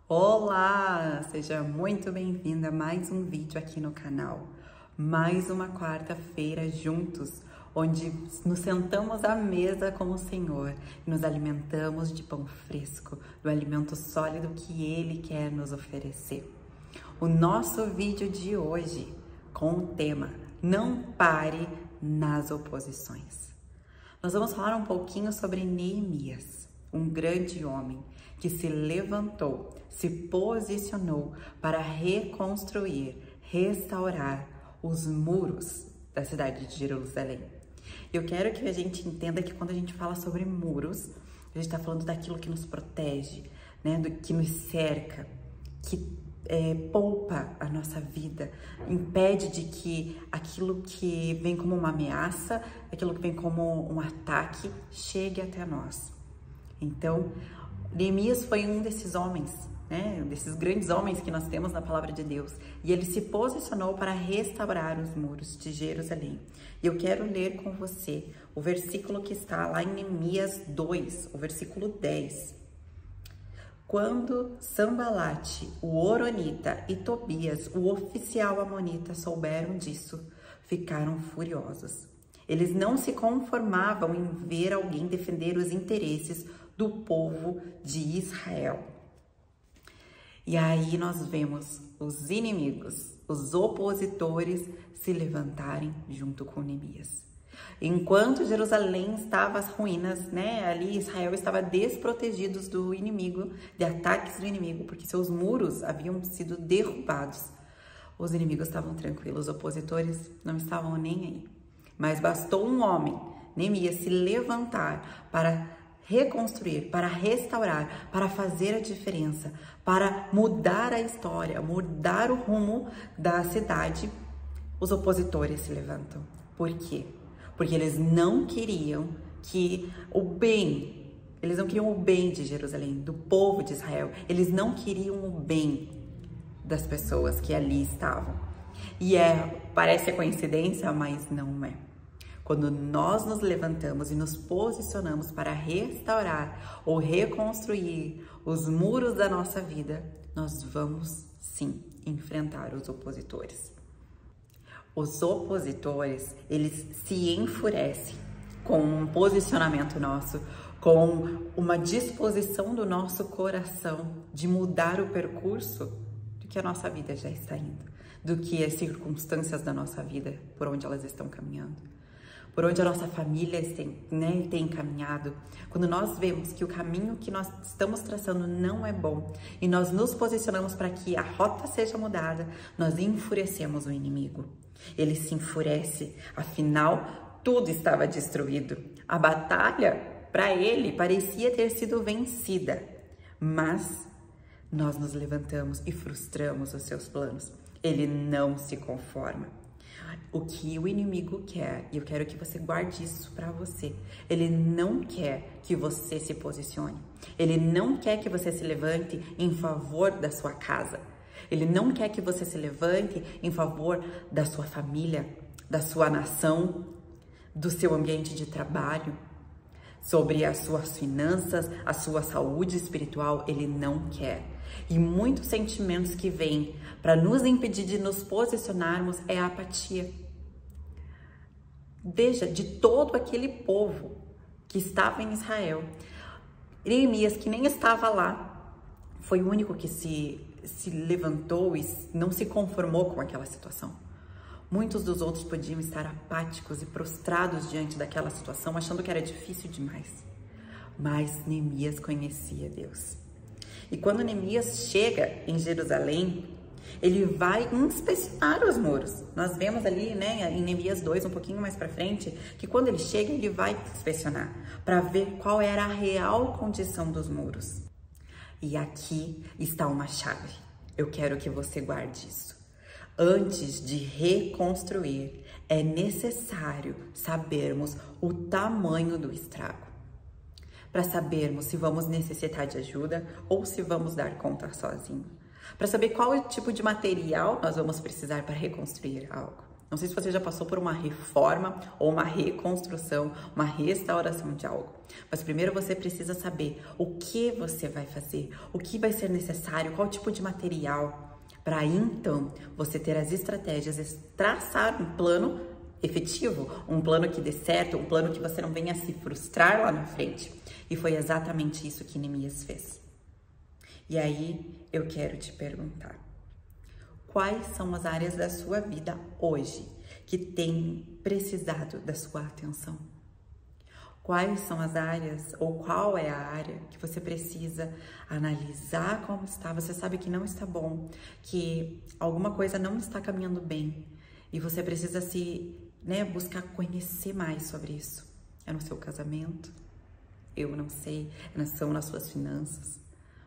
Olá, seja muito bem-vinda a mais um vídeo aqui no canal. Mais uma quarta-feira juntos, onde nos sentamos à mesa com o Senhor e nos alimentamos de pão fresco, do alimento sólido que Ele quer nos oferecer. O nosso vídeo de hoje, com o tema Não pare nas oposições. Nós vamos falar um pouquinho sobre Neemias, um grande homem que se levantou, se posicionou para reconstruir, restaurar os muros da cidade de Jerusalém. Eu quero que a gente entenda que quando a gente fala sobre muros, a gente está falando daquilo que nos protege, né? Do que nos cerca, que poupa a nossa vida, impede de que aquilo que vem como uma ameaça, aquilo que vem como um ataque, chegue até nós. Então, Neemias foi um desses homens, né? Desses grandes homens que nós temos na palavra de Deus. E ele se posicionou para restaurar os muros de Jerusalém. E eu quero ler com você o versículo que está lá em Neemias 2, o versículo 10. Quando Sambalate, o Horonita, e Tobias, o oficial amonita, souberam disso, ficaram furiosos. Eles não se conformavam em ver alguém defender os interesses do povo de Israel. E aí nós vemos os inimigos, os opositores se levantarem junto com Neemias. Enquanto Jerusalém estava às ruínas, né? Ali Israel estava desprotegido do inimigo, de ataques do inimigo, porque seus muros haviam sido derrubados. Os inimigos estavam tranquilos, os opositores não estavam nem aí. Mas bastou um homem, Neemias, se levantar para reconstruir, para restaurar, para fazer a diferença, para mudar a história, mudar o rumo da cidade. Os opositores se levantam. Por quê? Porque eles não queriam que eles não queriam o bem de Jerusalém, do povo de Israel. Eles não queriam o bem das pessoas que ali estavam. E parece coincidência, mas não é. Quando nós nos levantamos e nos posicionamos para restaurar ou reconstruir os muros da nossa vida, nós vamos sim enfrentar os opositores. Os opositores, eles se enfurecem com um posicionamento nosso, com uma disposição do nosso coração de mudar o percurso do que a nossa vida já está indo, do que as circunstâncias da nossa vida, por onde elas estão caminhando, por onde a nossa família tem caminhado. Quando nós vemos que o caminho que nós estamos traçando não é bom e nós nos posicionamos para que a rota seja mudada, nós enfurecemos o inimigo. Ele se enfurece, afinal, tudo estava destruído. A batalha, para ele, parecia ter sido vencida, mas nós nos levantamos e frustramos os seus planos. Ele não se conforma. O que o inimigo quer, e eu quero que você guarde isso para você, ele não quer que você se posicione. Ele não quer que você se levante em favor da sua casa. Ele não quer que você se levante em favor da sua família, da sua nação, do seu ambiente de trabalho, sobre as suas finanças, a sua saúde espiritual. Ele não quer. E muitos sentimentos que vêm para nos impedir de nos posicionarmos é a apatia. Veja, de todo aquele povo que estava em Israel, Neemias, que nem estava lá, foi o único que se levantou e não se conformou com aquela situação. Muitos dos outros podiam estar apáticos e prostrados diante daquela situação, achando que era difícil demais. Mas Neemias conhecia Deus. E quando Neemias chega em Jerusalém, ele vai inspecionar os muros. Nós vemos ali, né, em Neemias 2, um pouquinho mais para frente, que quando ele chega, ele vai inspecionar para ver qual era a real condição dos muros. E aqui está uma chave. Eu quero que você guarde isso. Antes de reconstruir, é necessário sabermos o tamanho do estrago, para sabermos se vamos necessitar de ajuda ou se vamos dar conta sozinho, para saber qual tipo de material nós vamos precisar para reconstruir algo. Não sei se você já passou por uma reforma ou uma reconstrução, uma restauração de algo. Mas primeiro você precisa saber o que você vai fazer, o que vai ser necessário, qual tipo de material, para então você ter as estratégias e traçar um plano efetivo, um plano que dê certo, um plano que você não venha se frustrar lá na frente. E foi exatamente isso que Neemias fez. E aí eu quero te perguntar: quais são as áreas da sua vida hoje que têm precisado da sua atenção? Quais são as áreas, ou qual é a área que você precisa analisar como está? Você sabe que não está bom, que alguma coisa não está caminhando bem e você precisa buscar conhecer mais sobre isso. É no seu casamento? Eu não sei. São nas suas finanças,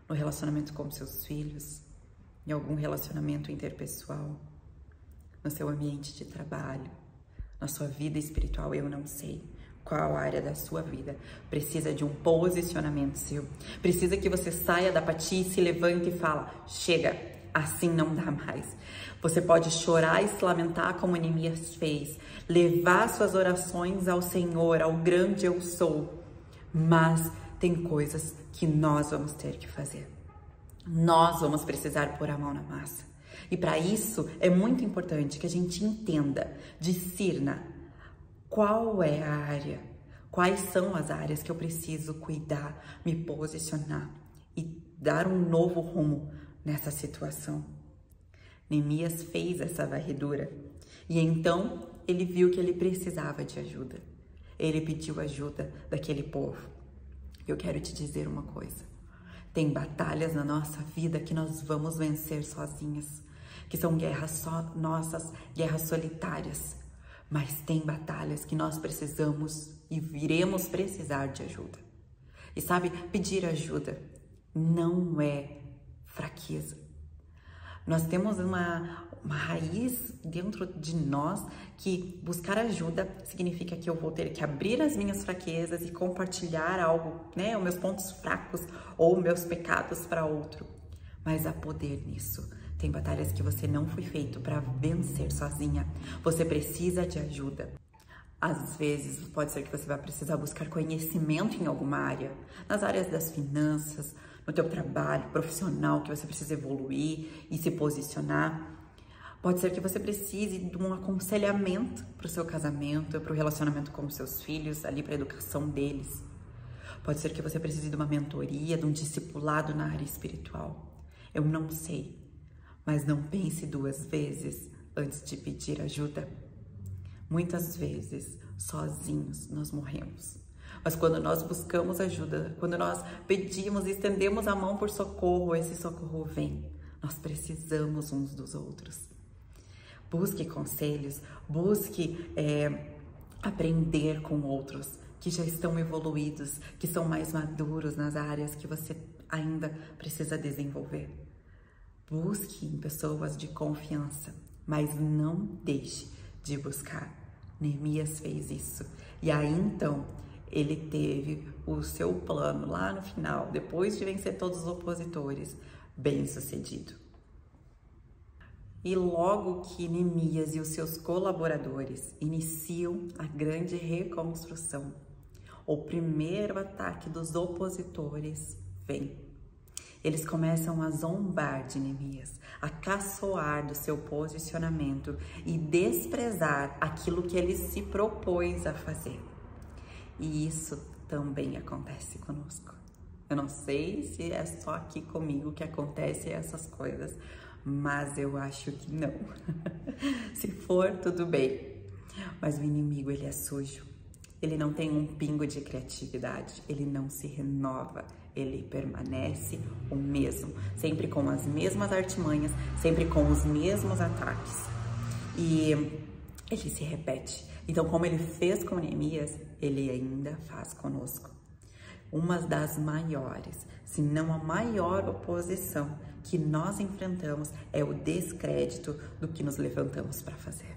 no relacionamento com seus filhos, em algum relacionamento interpessoal, no seu ambiente de trabalho, na sua vida espiritual. Eu não sei qual área da sua vida precisa de um posicionamento seu. Precisa que você saia da apatia e se levante e fala: chega, assim não dá mais. Você pode chorar e se lamentar como Neemias fez, levar suas orações ao Senhor, ao grande eu sou, mas tem coisas que nós vamos ter que fazer. Nós vamos precisar pôr a mão na massa. E para isso é muito importante que a gente entenda, discirna qual é a área, quais são as áreas que eu preciso cuidar, me posicionar e dar um novo rumo nessa situação. Neemias fez essa varredura e então ele viu que ele precisava de ajuda. Ele pediu ajuda daquele povo. Eu quero te dizer uma coisa: tem batalhas na nossa vida que nós vamos vencer sozinhas, que são guerras só nossas, guerras solitárias. Mas tem batalhas que nós precisamos e viremos precisar de ajuda. E sabe, pedir ajuda não é fraqueza. Nós temos uma raiz dentro de nós que buscar ajuda significa que eu vou ter que abrir as minhas fraquezas e compartilhar algo, os meus pontos fracos ou meus pecados para outro. Mas há poder nisso. Tem batalhas que você não foi feito para vencer sozinha. Você precisa de ajuda. Às vezes, pode ser que você vai precisar buscar conhecimento em alguma área. Nas áreas das finanças, no teu trabalho profissional, que você precisa evoluir e se posicionar. Pode ser que você precise de um aconselhamento para o seu casamento, para o relacionamento com os seus filhos, ali para a educação deles. Pode ser que você precise de uma mentoria, de um discipulado na área espiritual. Eu não sei. Mas não pense duas vezes antes de pedir ajuda. Muitas vezes, sozinhos, nós morremos. Mas quando nós buscamos ajuda, quando nós pedimos e estendemos a mão por socorro, esse socorro vem. Nós precisamos uns dos outros. Busque conselhos, busque aprender com outros que já estão evoluídos, que são mais maduros nas áreas que você ainda precisa desenvolver. Busque em pessoas de confiança, mas não deixe de buscar. Neemias fez isso. E aí então, ele teve o seu plano lá no final, depois de vencer todos os opositores, bem sucedido. E logo que Neemias e os seus colaboradores iniciam a grande reconstrução, o primeiro ataque dos opositores vem. Eles começam a zombar de Neemias, a caçoar do seu posicionamento e desprezar aquilo que ele se propôs a fazer. E isso também acontece conosco. Eu não sei se é só aqui comigo que acontecem essas coisas, mas eu acho que não. Se for, tudo bem. Mas o inimigo, ele é sujo. Ele não tem um pingo de criatividade, ele não se renova, ele permanece o mesmo, sempre com as mesmas artimanhas, sempre com os mesmos ataques. E ele se repete. Então, como ele fez com Neemias, ele ainda faz conosco. Uma das maiores, se não a maior oposição que nós enfrentamos é o descrédito do que nos levantamos para fazer.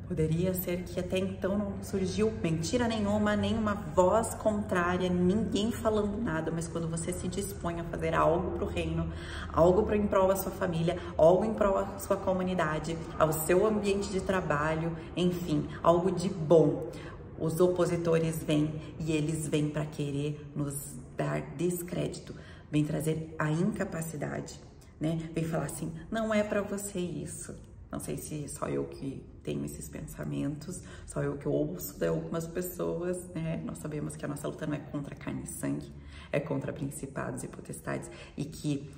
Poderia ser que até então não surgiu mentira nenhuma, nenhuma voz contrária, ninguém falando nada, mas quando você se dispõe a fazer algo para o reino, algo em prol da sua família, algo em prol da sua comunidade, ao seu ambiente de trabalho, enfim, algo de bom, os opositores vêm e eles vêm para querer nos dar descrédito, vêm trazer a incapacidade, né? Vem falar assim, não é para você isso. Não sei se só eu que tenho esses pensamentos, só eu que ouço de algumas pessoas, né? Nós sabemos que a nossa luta não é contra carne e sangue, é contra principados e potestades, e que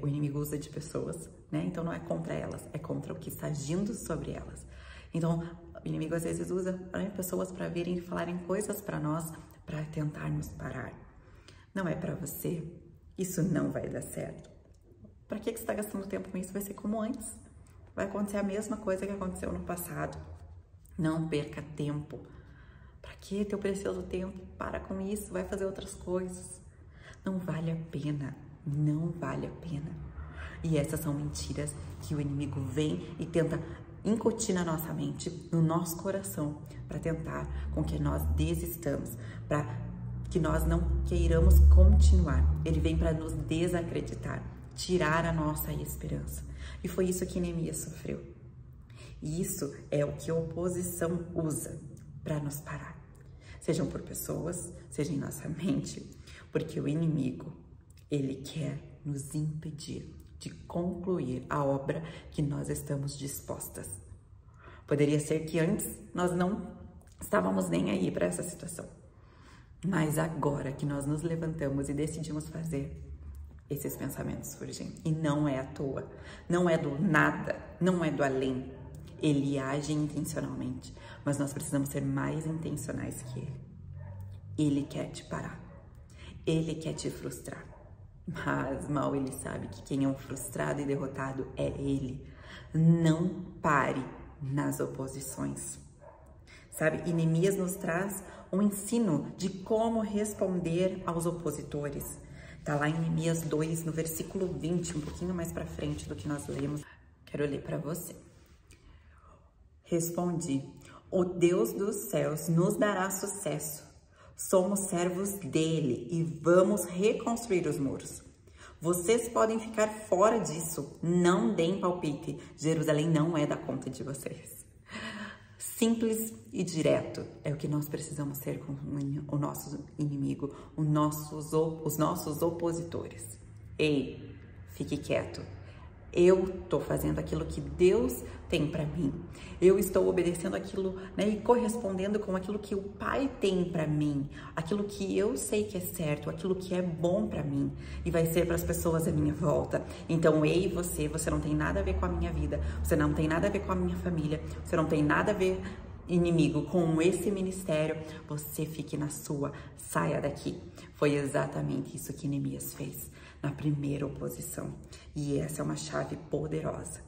o inimigo usa de pessoas, né? Então não é contra elas, é contra o que está agindo sobre elas. Então o inimigo às vezes usa, né, pessoas para virem e falarem coisas para nós, para tentar nos parar. Não é para você, isso não vai dar certo. Para que você está gastando tempo com isso? Vai ser como antes. Vai acontecer a mesma coisa que aconteceu no passado. Não perca tempo. Para que teu precioso tempo? Para com isso, vai fazer outras coisas. Não vale a pena, não vale a pena. E essas são mentiras que o inimigo vem e tenta incutir na nossa mente, no nosso coração, para tentar com que nós desistamos, para que nós não queiramos continuar. Ele vem para nos desacreditar, tirar a nossa esperança. E foi isso que Neemias sofreu. E isso é o que a oposição usa para nos parar. Sejam por pessoas, seja em nossa mente, porque o inimigo, ele quer nos impedir de concluir a obra que nós estamos dispostas. Poderia ser que antes nós não estávamos nem aí para essa situação. Mas agora que nós nos levantamos e decidimos fazer, esses pensamentos surgem. E não é à toa, não é do nada, não é do além. Ele age intencionalmente, mas nós precisamos ser mais intencionais que ele. Ele quer te parar, ele quer te frustrar. Mas mal ele sabe que quem é um frustrado e derrotado é ele. Não pare nas oposições. Sabe, e Neemias nos traz um ensino de como responder aos opositores. Tá lá em Neemias 2, no versículo 20, um pouquinho mais para frente do que nós lemos. Quero ler para você. Respondi, o Deus dos céus nos dará sucesso. Somos servos dele e vamos reconstruir os muros. Vocês podem ficar fora disso. Não deem palpite. Jerusalém não é da conta de vocês. Simples e direto é o que nós precisamos ser com o nosso inimigo, os nossos opositores. Ei, fique quieto. Eu estou fazendo aquilo que Deus tem para mim. Eu estou obedecendo aquilo, né, e correspondendo com aquilo que o Pai tem para mim, aquilo que eu sei que é certo, aquilo que é bom para mim e vai ser para as pessoas à minha volta. Então, ei, você não tem nada a ver com a minha vida, você não tem nada a ver com a minha família, você não tem nada a ver, inimigo, com esse ministério, você fique na sua, saia daqui. Foi exatamente isso que Neemias fez na primeira oposição. E essa é uma chave poderosa.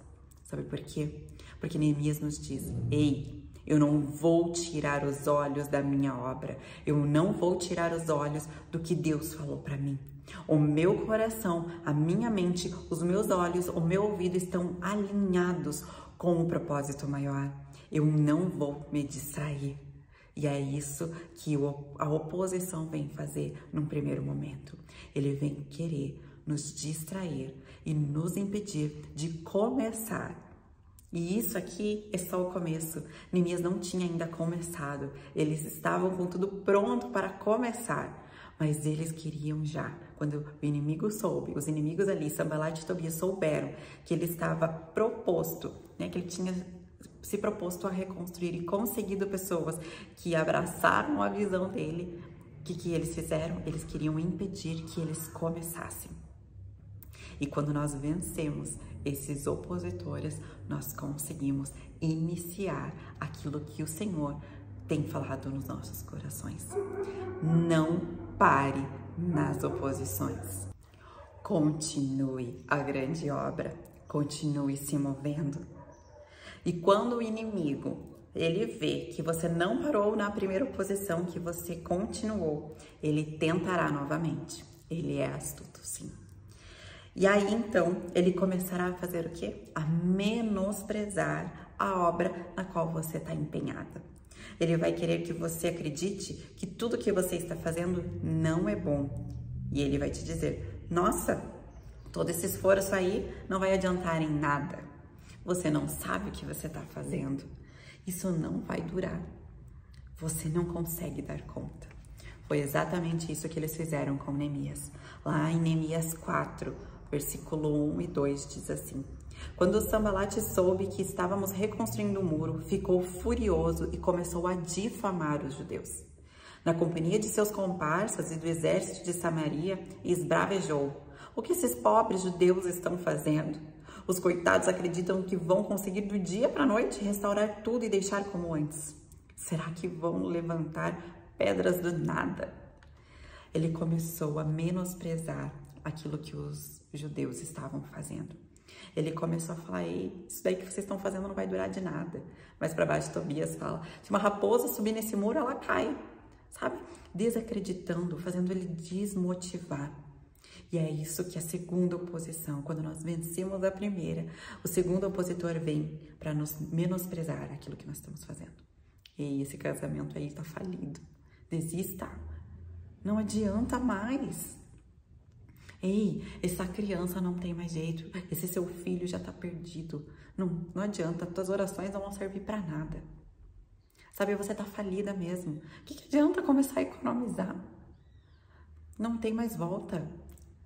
Sabe por quê? Porque Neemias nos diz, ei, eu não vou tirar os olhos da minha obra, eu não vou tirar os olhos do que Deus falou para mim. O meu coração, a minha mente, os meus olhos, o meu ouvido estão alinhados com o propósito maior. Eu não vou me distrair. E é isso que a oposição vem fazer num primeiro momento. Ele vem querer nos distrair e nos impedir de começar. E isso aqui é só o começo. Neemias não tinha ainda começado. Eles estavam com tudo pronto para começar. Mas eles queriam já. Quando o inimigo soube, os inimigos ali, Sanbalat e Tobias, souberam que ele estava proposto, né, que ele tinha se proposto a reconstruir e conseguido pessoas que abraçaram a visão dele, o que eles fizeram? Eles queriam impedir que eles começassem. E quando nós vencemos esses opositores, nós conseguimos iniciar aquilo que o Senhor tem falado nos nossos corações. Não pare nas oposições. Continue a grande obra, continue se movendo. E quando o inimigo, ele vê que você não parou na primeira oposição, que você continuou, ele tentará novamente. Ele é astuto, sim. E aí, então, ele começará a fazer o quê? A menosprezar a obra na qual você está empenhada. Ele vai querer que você acredite que tudo que você está fazendo não é bom. E ele vai te dizer, nossa, todo esse esforço aí não vai adiantar em nada. Você não sabe o que você está fazendo. Isso não vai durar. Você não consegue dar conta. Foi exatamente isso que eles fizeram com Neemias. Lá em Neemias 4, versículo 1 e 2 diz assim: quando Sambalate soube que estávamos reconstruindo o muro, ficou furioso e começou a difamar os judeus. Na companhia de seus comparsas e do exército de Samaria, esbravejou: o que esses pobres judeus estão fazendo? Os coitados acreditam que vão conseguir do dia para a noite restaurar tudo e deixar como antes. Será que vão levantar pedras do nada? Ele começou a menosprezar aquilo que os judeus estavam fazendo. Ele começou a falar, ei, isso daí que vocês estão fazendo não vai durar de nada. Mas para baixo Tobias fala, se uma raposa subir nesse muro, ela cai, sabe? Desacreditando, fazendo ele desmotivar. E é isso que a segunda oposição, quando nós vencemos a primeira, o segundo opositor vem para nos menosprezar aquilo que nós estamos fazendo. E esse casamento aí está falido. Desista. Não adianta mais. Ei, essa criança não tem mais jeito. Esse seu filho já está perdido. Não adianta. Tuas orações não vão servir para nada. Sabe, você está falida mesmo. O que adianta começar a economizar? Não tem mais volta.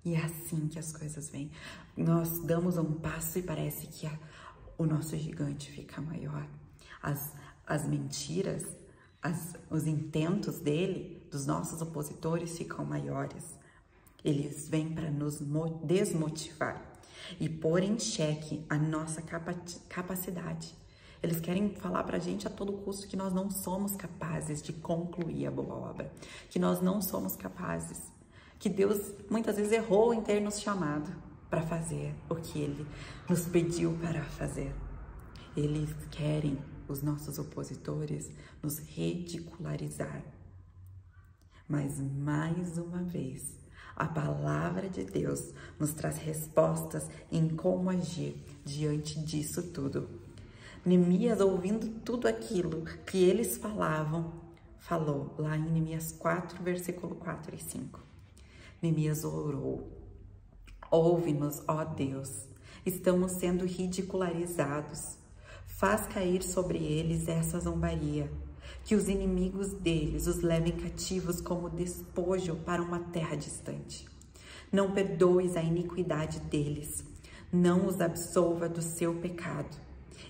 E é assim que as coisas vêm. Nós damos um passo e parece que o nosso gigante fica maior. As mentiras, os intentos dele, dos nossos opositores, ficam maiores. Eles vêm para nos desmotivar e pôr em xeque a nossa capacidade. Eles querem falar para a gente a todo custo que nós não somos capazes de concluir a boa obra, que nós não somos capazes, que Deus muitas vezes errou em ter nos chamado para fazer o que Ele nos pediu para fazer. Eles querem, os nossos opositores, nos ridicularizar. Mas mais uma vez, a palavra de Deus nos traz respostas em como agir diante disso tudo. Neemias, ouvindo tudo aquilo que eles falavam, falou lá em Neemias 4, versículo 4 e 5. Neemias orou: ouve-nos, ó Deus, estamos sendo ridicularizados. Faz cair sobre eles essa zombaria, que os inimigos deles os levem cativos como despojo para uma terra distante. Não perdoes a iniquidade deles, não os absolva do seu pecado.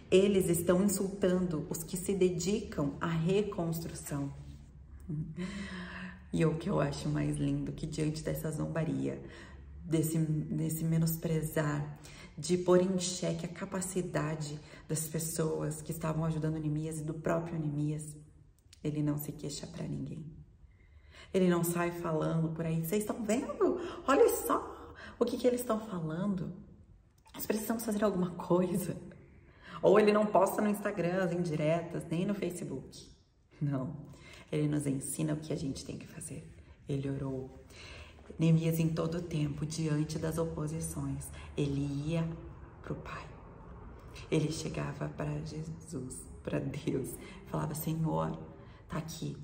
Eles estão insultando os que se dedicam à reconstrução. E o que eu acho mais lindo, que diante dessa zombaria, desse menosprezar, de pôr em xeque a capacidade das pessoas que estavam ajudando Neemias e do próprio Neemias, ele não se queixa para ninguém. Ele não sai falando por aí, vocês estão vendo? Olha só o que eles estão falando. Nós precisamos fazer alguma coisa. Ou ele não posta no Instagram as indiretas, nem no Facebook. Não, ele nos ensina o que a gente tem que fazer. Ele orou. Neemias, em todo o tempo, diante das oposições, ele ia para o Pai. Ele chegava para Jesus, para Deus, falava: Senhor, tá aqui.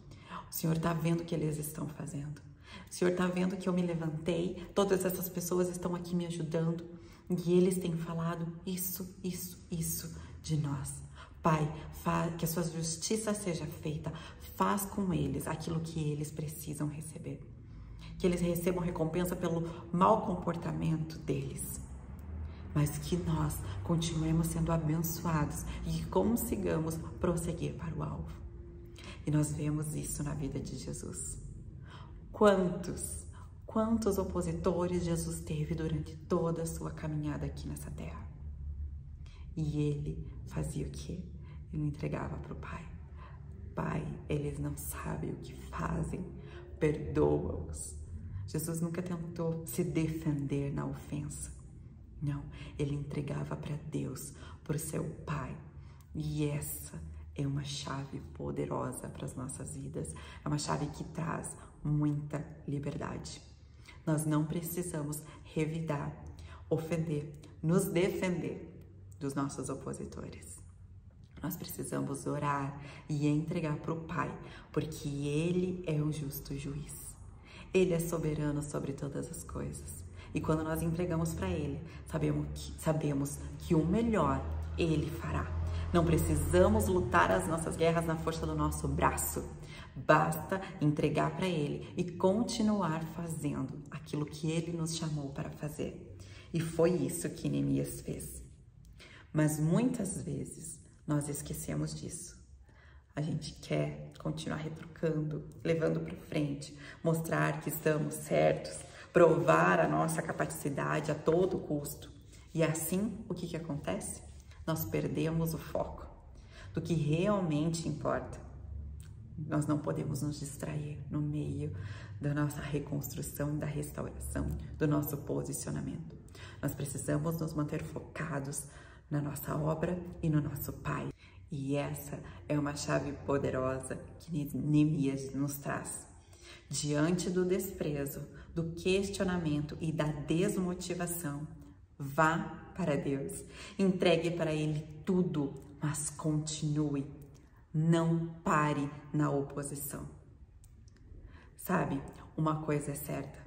O Senhor tá vendo o que eles estão fazendo. O Senhor tá vendo que eu me levantei, todas essas pessoas estão aqui me ajudando e eles têm falado isso de nós. Pai, que a sua justiça seja feita. Faz com eles aquilo que eles precisam receber. Que eles recebam recompensa pelo mau comportamento deles. Mas que nós continuemos sendo abençoados e que consigamos prosseguir para o alvo. E nós vemos isso na vida de Jesus. Quantos opositores Jesus teve durante toda a sua caminhada aqui nessa terra. E ele fazia o quê? Ele entregava para o Pai. Pai, eles não sabem o que fazem, perdoa-os. Jesus nunca tentou se defender na ofensa. Não, ele entregava para Deus, para o seu Pai. E essa é uma chave poderosa para as nossas vidas. É uma chave que traz muita liberdade. Nós não precisamos revidar, ofender, nos defender dos nossos opositores. Nós precisamos orar e entregar para o Pai, porque Ele é o justo juiz. Ele é soberano sobre todas as coisas. E quando nós entregamos para Ele, sabemos que o melhor Ele fará. Não precisamos lutar as nossas guerras na força do nosso braço. Basta entregar para Ele e continuar fazendo aquilo que Ele nos chamou para fazer. E foi isso que Neemias fez. Mas muitas vezes nós esquecemos disso. A gente quer continuar retrucando, levando para frente, mostrar que estamos certos, provar a nossa capacidade a todo custo. E assim, o que acontece? Nós perdemos o foco do que realmente importa. Nós não podemos nos distrair no meio da nossa reconstrução e da restauração, do nosso posicionamento. Nós precisamos nos manter focados na nossa obra e no nosso Pai. E essa é uma chave poderosa que Neemias nos traz. Diante do desprezo, do questionamento e da desmotivação, vá para Deus, entregue para Ele tudo, mas continue, não pare na oposição. Sabe, uma coisa é certa,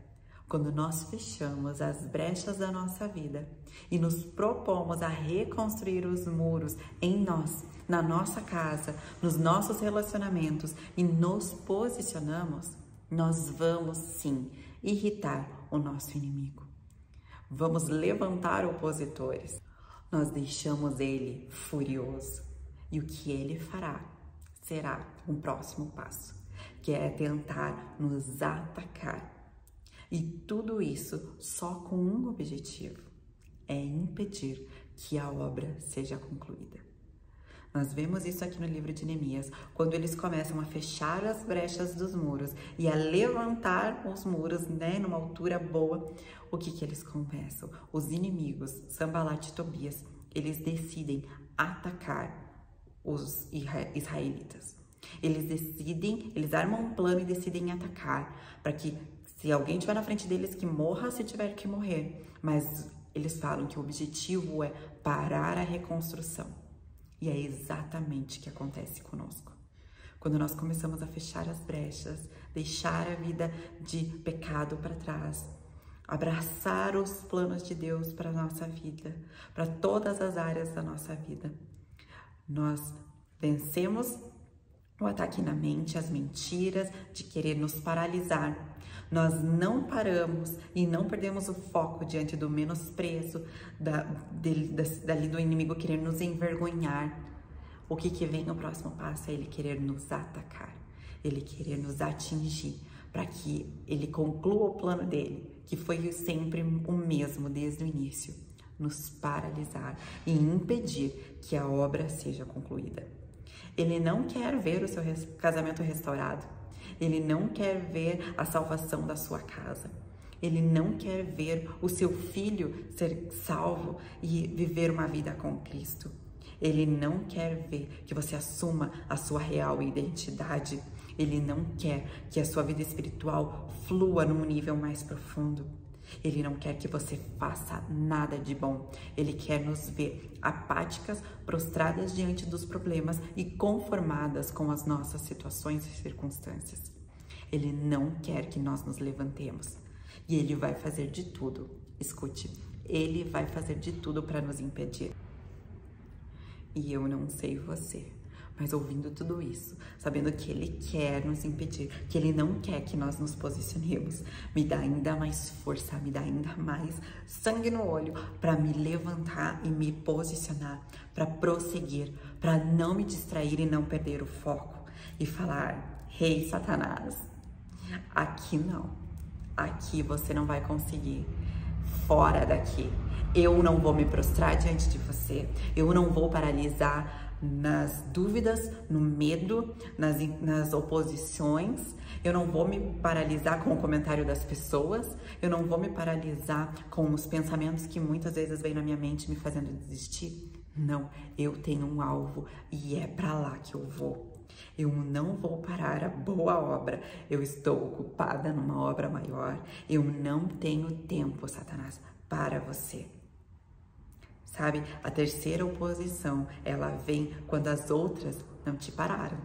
quando nós fechamos as brechas da nossa vida e nos propomos a reconstruir os muros em nós, na nossa casa, nos nossos relacionamentos e nos posicionamos, nós vamos sim irritar o nosso inimigo. Vamos levantar opositores. Nós deixamos ele furioso. E o que ele fará será um próximo passo, que é tentar nos atacar. E tudo isso só com um objetivo, é impedir que a obra seja concluída. Nós vemos isso aqui no livro de Neemias, quando eles começam a fechar as brechas dos muros e a levantar os muros, numa altura boa. O que eles começam? Os inimigos, Sanbalat e Tobias, eles decidem atacar os israelitas. Eles armam um plano e decidem atacar, para que se alguém estiver na frente deles, que morra se tiver que morrer. Mas eles falam que o objetivo é parar a reconstrução. E é exatamente o que acontece conosco. Quando nós começamos a fechar as brechas, deixar a vida de pecado para trás, abraçar os planos de Deus para a nossa vida, para todas as áreas da nossa vida, nós vencemos o ataque na mente, as mentiras de querer nos paralisar. Nós não paramos e não perdemos o foco diante do menosprezo dali do inimigo querer nos envergonhar. O que vem no próximo passo é ele querer nos atacar, ele querer nos atingir, para que ele conclua o plano dele, que foi sempre o mesmo desde o início, nos paralisar e impedir que a obra seja concluída. Ele não quer ver o seu casamento restaurado. Ele não quer ver a salvação da sua casa. Ele não quer ver o seu filho ser salvo e viver uma vida com Cristo. Ele não quer ver que você assuma a sua real identidade. Ele não quer que a sua vida espiritual flua num nível mais profundo. Ele não quer que você faça nada de bom. Ele quer nos ver apáticas, prostradas diante dos problemas e conformadas com as nossas situações e circunstâncias. Ele não quer que nós nos levantemos. E ele vai fazer de tudo. Escute, ele vai fazer de tudo para nos impedir. E eu não sei você, mas ouvindo tudo isso, sabendo que ele quer nos impedir, que ele não quer que nós nos posicionemos, me dá ainda mais força, me dá ainda mais sangue no olho para me levantar e me posicionar, para prosseguir, para não me distrair e não perder o foco e falar: "Rei Satanás, aqui não, aqui você não vai conseguir, fora daqui. Eu não vou me prostrar diante de você, eu não vou paralisar nas dúvidas, no medo, nas oposições, eu não vou me paralisar com o comentário das pessoas, eu não vou me paralisar com os pensamentos que muitas vezes vêm na minha mente me fazendo desistir. Não, eu tenho um alvo e é para lá que eu vou. Eu não vou parar a boa obra, eu estou ocupada numa obra maior, eu não tenho tempo, Satanás, para você." Sabe? A terceira oposição, ela vem quando as outras não te pararam.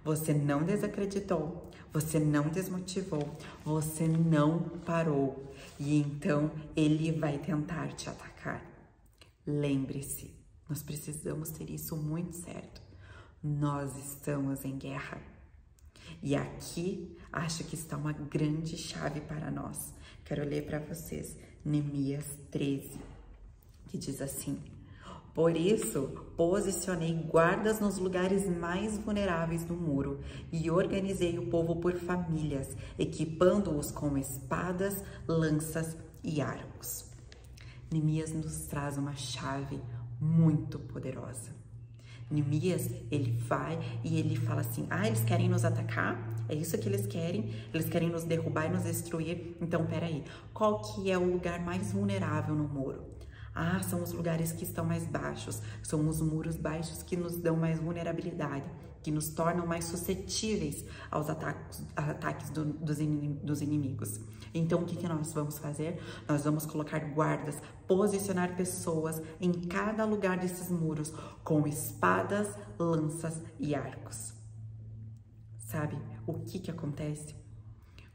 Você não desacreditou, você não desmotivou, você não parou. E então ele vai tentar te atacar. Lembre-se, nós precisamos ter isso muito certo. Nós estamos em guerra. E aqui acho que está uma grande chave para nós. Quero ler para vocês Neemias 13, que diz assim: por isso, posicionei guardas nos lugares mais vulneráveis do muro e organizei o povo por famílias, equipando-os com espadas, lanças e arcos. Neemias nos traz uma chave muito poderosa. Neemias, ele vai e ele fala assim: eles querem nos atacar? É isso que eles querem? Eles querem nos derrubar e nos destruir? Então, peraí, qual que é o lugar mais vulnerável no muro? São os lugares que estão mais baixos, são os muros baixos que nos dão mais vulnerabilidade, que nos tornam mais suscetíveis aos ataques dos inimigos. Então, o que nós vamos fazer? Nós vamos colocar guardas, posicionar pessoas em cada lugar desses muros com espadas, lanças e arcos. Sabe o que acontece?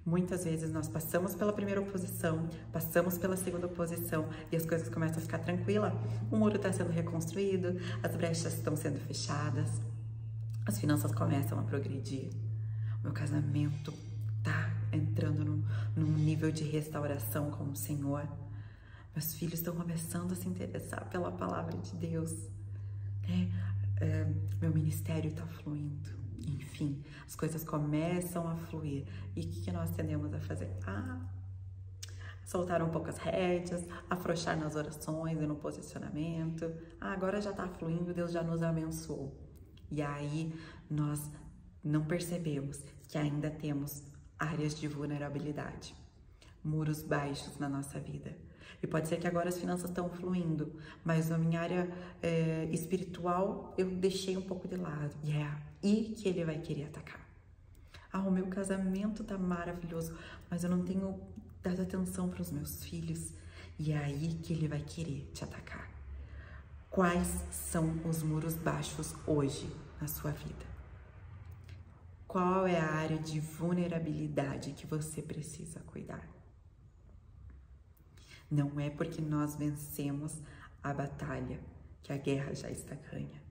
Muitas vezes nós passamos pela primeira oposição, passamos pela segunda oposição e as coisas começam a ficar tranquilas. O muro está sendo reconstruído, as brechas estão sendo fechadas, as finanças começam a progredir. O meu casamento está entrando num nível de restauração com o Senhor. Meus filhos estão começando a se interessar pela palavra de Deus. Meu ministério está fluindo. Enfim, as coisas começam a fluir. E o que nós tendemos a fazer? Soltar um pouco as rédeas, afrouxar nas orações e no posicionamento. Agora já está fluindo, Deus já nos abençoou. E aí nós não percebemos que ainda temos áreas de vulnerabilidade, muros baixos na nossa vida. E pode ser que agora as finanças estão fluindo, mas na minha área espiritual eu deixei um pouco de lado. E é aí que ele vai querer atacar. O meu casamento tá maravilhoso, mas eu não tenho dado atenção para os meus filhos. E é aí que ele vai querer te atacar. Quais são os muros baixos hoje na sua vida? Qual é a área de vulnerabilidade que você precisa cuidar? Não é porque nós vencemos a batalha que a guerra já está ganha.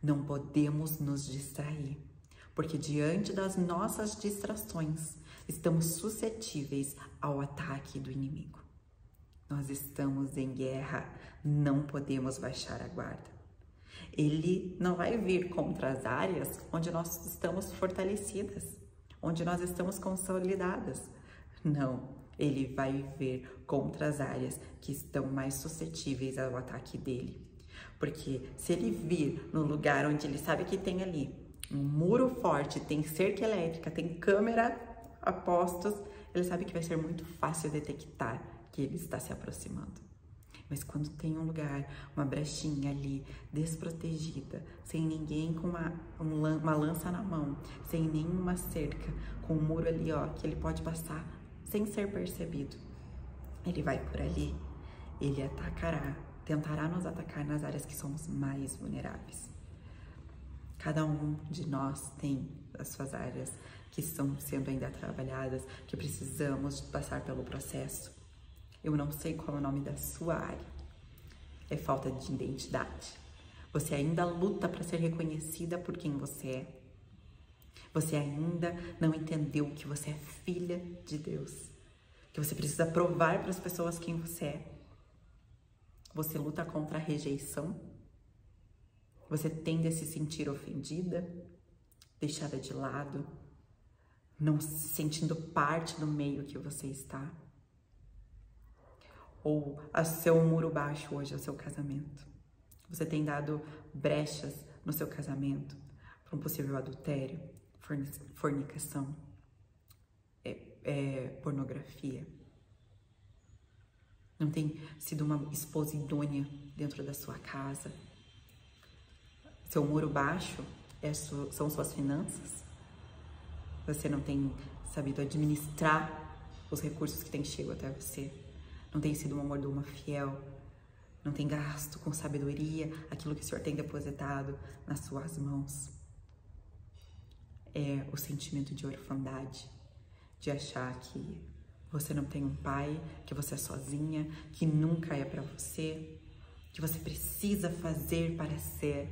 Não podemos nos distrair, porque diante das nossas distrações, estamos suscetíveis ao ataque do inimigo. Nós estamos em guerra, não podemos baixar a guarda. Ele não vai vir contra as áreas onde nós estamos fortalecidas, onde nós estamos consolidadas. Não. Ele vai vir contra as áreas que estão mais suscetíveis ao ataque dele. Porque se ele vir no lugar onde ele sabe que tem ali um muro forte, tem cerca elétrica, tem câmera a postos, ele sabe que vai ser muito fácil detectar que ele está se aproximando. Mas quando tem um lugar, uma brechinha ali, desprotegida, sem ninguém com uma lança na mão, sem nenhuma cerca, com um muro ali, que ele pode passar sem ser percebido, ele vai por ali, ele tentará nos atacar nas áreas que somos mais vulneráveis. Cada um de nós tem as suas áreas que estão sendo ainda trabalhadas, que precisamos passar pelo processo. Eu não sei qual é o nome da sua área. É falta de identidade. Você ainda luta para ser reconhecida por quem você é. Você ainda não entendeu que você é filha de Deus, que você precisa provar para as pessoas quem você é. Você luta contra a rejeição. Você tende a se sentir ofendida, deixada de lado, não se sentindo parte do meio que você está. Ou o seu muro baixo hoje é o seu casamento. Você tem dado brechas no seu casamento para um possível adultério, fornicação, pornografia. Não tem sido uma esposa idônea dentro da sua casa. Seu muro baixo são suas finanças. Você não tem sabido administrar os recursos que têm chegado até você. Não tem sido uma mordomia fiel. não tem gasto com sabedoria aquilo que o Senhor tem depositado nas suas mãos. É o sentimento de orfandade, de achar que você não tem um pai, que você é sozinha, que nunca é para você, que você precisa fazer para ser.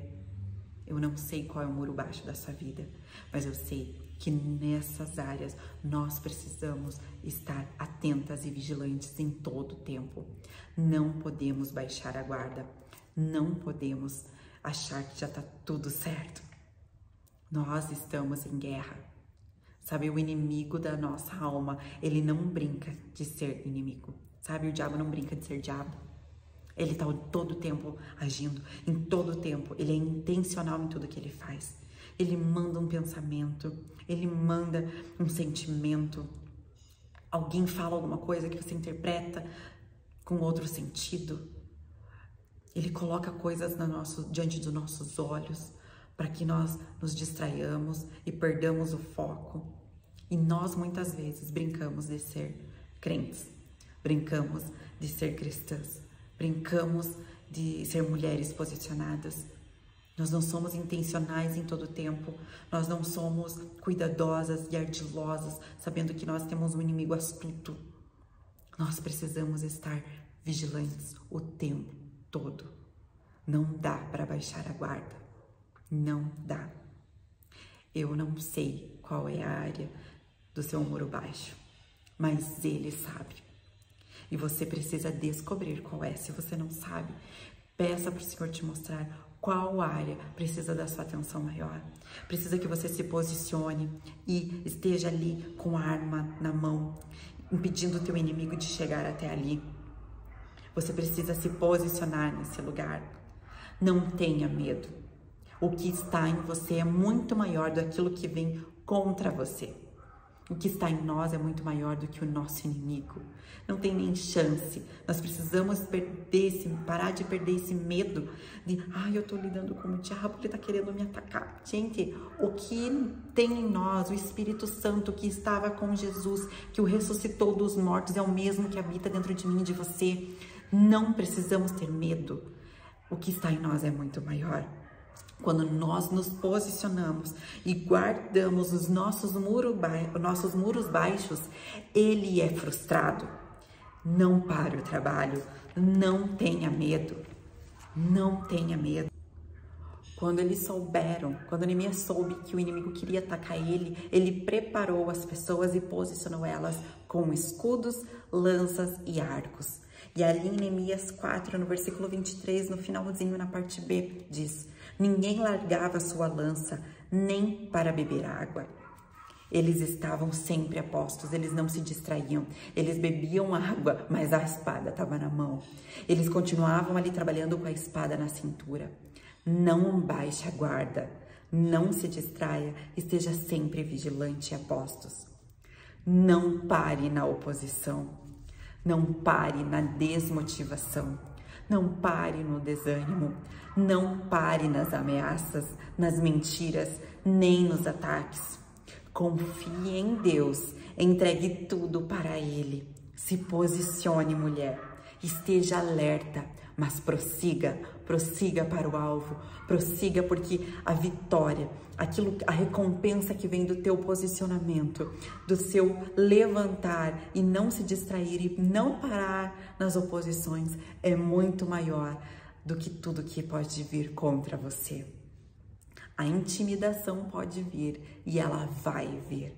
Eu não sei qual é o muro baixo da sua vida, mas eu sei que nessas áreas nós precisamos estar atentas e vigilantes em todo o tempo. Não podemos baixar a guarda, não podemos achar que já está tudo certo. Nós estamos em guerra. Sabe, o inimigo da nossa alma, ele não brinca de ser inimigo. Sabe, o diabo não brinca de ser diabo. Ele está todo o tempo agindo, em todo o tempo. Ele é intencional em tudo que ele faz. Ele manda um pensamento, ele manda um sentimento. Alguém fala alguma coisa que você interpreta com outro sentido. Ele coloca coisas diante dos nossos olhos para que nós nos distraiamos e perdamos o foco. E nós muitas vezes brincamos de ser crentes, brincamos de ser cristãs, brincamos de ser mulheres posicionadas. Nós não somos intencionais em todo o tempo, nós não somos cuidadosas e ardilosas, sabendo que nós temos um inimigo astuto. Nós precisamos estar vigilantes o tempo todo. Não dá para baixar a guarda, não dá. Eu não sei qual é a área do seu muro baixo, mas Ele sabe. E você precisa descobrir qual é. Se você não sabe, peça para o Senhor te mostrar qual área precisa da sua atenção maior. Precisa que você se posicione e esteja ali com a arma na mão, impedindo o teu inimigo de chegar até ali. Você precisa se posicionar nesse lugar. Não tenha medo. O que está em você é muito maior do que aquilo que vem contra você. O que está em nós é muito maior do que o nosso inimigo. Não tem nem chance. Nós precisamos parar de perder esse medo de, eu tô lidando com o diabo, ele tá querendo me atacar. Gente, o que tem em nós, o Espírito Santo que estava com Jesus, que o ressuscitou dos mortos, é o mesmo que habita dentro de mim e de você. Não precisamos ter medo. O que está em nós é muito maior. Quando nós nos posicionamos e guardamos os nossos muros baixos, ele é frustrado. Não pare o trabalho, não tenha medo, não tenha medo. Quando Neemias soube que o inimigo queria atacar ele preparou as pessoas e posicionou elas com escudos, lanças e arcos. E ali em Neemias 4, no versículo 23, no finalzinho, na parte B, diz: ninguém largava sua lança, nem para beber água. Eles estavam sempre a postos, eles não se distraíam. Eles bebiam água, mas a espada estava na mão. Eles continuavam ali trabalhando com a espada na cintura. Não baixe a guarda, não se distraia, esteja sempre vigilante e a postos. Não pare na oposição. Não pare na desmotivação, não pare no desânimo, não pare nas ameaças, nas mentiras, nem nos ataques. Confie em Deus, entregue tudo para Ele. Se posicione, mulher, esteja alerta, mas prossiga para o alvo, prossiga porque a vitória, a recompensa que vem do teu posicionamento, do seu levantar e não se distrair e não parar nas oposições é muito maior do que tudo que pode vir contra você. A intimidação pode vir e ela vai vir,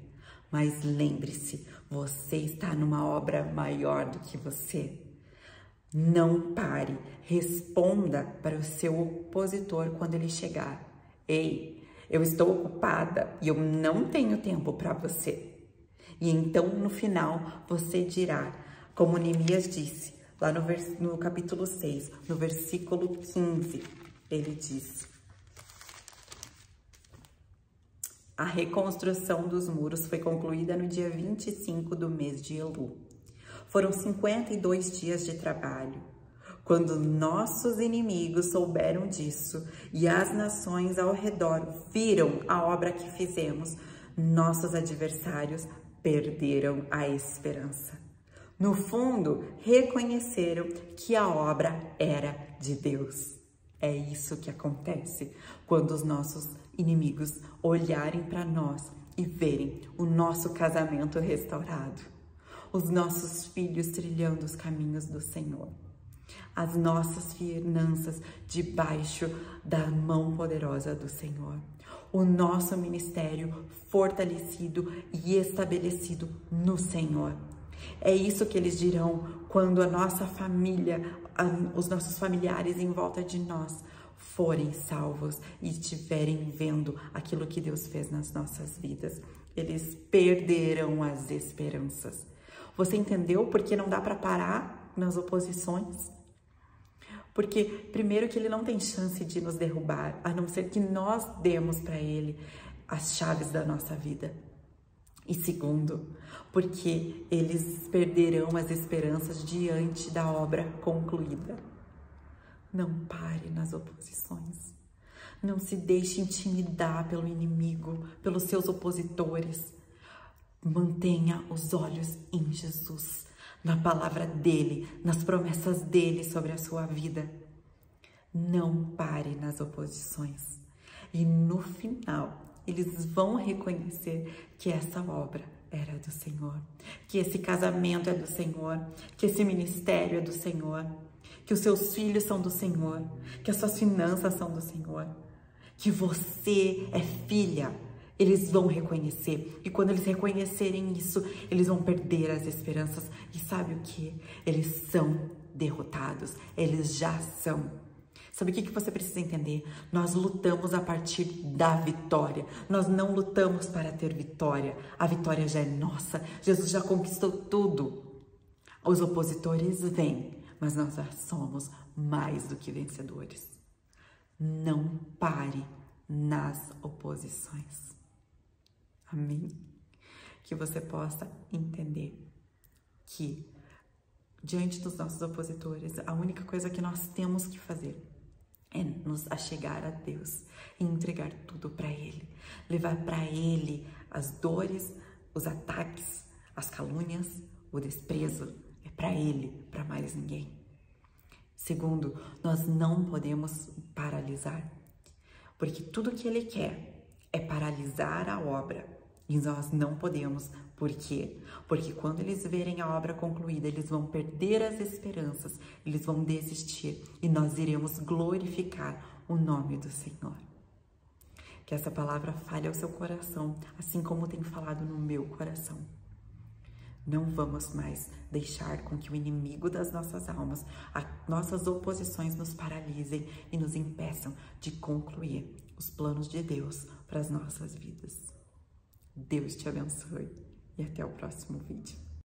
mas lembre-se, você está numa obra maior do que você. Não pare, responda para o seu opositor quando ele chegar. Ei, eu estou ocupada e eu não tenho tempo para você. E então, no final, você dirá, como Neemias disse, lá no capítulo 6, no versículo 15, ele diz: a reconstrução dos muros foi concluída no dia 25 do mês de Elul. Foram 52 dias de trabalho. Quando nossos inimigos souberam disso e as nações ao redor viram a obra que fizemos, nossos adversários perderam a esperança. No fundo, reconheceram que a obra era de Deus. É isso que acontece quando os nossos inimigos olharem para nós e verem o nosso casamento restaurado, os nossos filhos trilhando os caminhos do Senhor, as nossas finanças debaixo da mão poderosa do Senhor, o nosso ministério fortalecido e estabelecido no Senhor. É isso que eles dirão quando a nossa família, os nossos familiares em volta de nós forem salvos e estiverem vendo aquilo que Deus fez nas nossas vidas. Eles perderão as esperanças. Você entendeu por que não dá para parar nas oposições? Porque, primeiro, que ele não tem chance de nos derrubar, a não ser que nós demos para ele as chaves da nossa vida. E segundo, porque eles perderão as esperanças diante da obra concluída. Não pare nas oposições. Não se deixe intimidar pelo inimigo, pelos seus opositores. Mantenha os olhos em Jesus, na palavra dele, nas promessas dele sobre a sua vida. Não pare nas oposições. E no final, eles vão reconhecer que essa obra era do Senhor, que esse casamento é do Senhor, que esse ministério é do Senhor, que os seus filhos são do Senhor, que as suas finanças são do Senhor, que você é filha. Eles vão reconhecer, e quando eles reconhecerem isso, eles vão perder as esperanças. E sabe o que? Eles são derrotados, eles já são. Sabe o que você precisa entender? Nós lutamos a partir da vitória. Nós não lutamos para ter vitória. A vitória já é nossa. Jesus já conquistou tudo. Os opositores vêm, mas nós já somos mais do que vencedores. Não pare nas oposições. Amém? Que você possa entender que, diante dos nossos opositores, a única coisa que nós temos que fazer é nos achegar a Deus e entregar tudo para Ele. Levar para Ele as dores, os ataques, as calúnias, o desprezo. É para Ele, para mais ninguém. Segundo, nós não podemos paralisar, porque tudo que Ele quer é paralisar a obra. E nós não podemos. Por quê? Porque quando eles verem a obra concluída, eles vão perder as esperanças, eles vão desistir e nós iremos glorificar o nome do Senhor. Que essa palavra fale ao seu coração, assim como tem falado no meu coração. Não vamos mais deixar com que o inimigo das nossas almas, as nossas oposições nos paralisem e nos impeçam de concluir os planos de Deus para as nossas vidas. Deus te abençoe e até o próximo vídeo.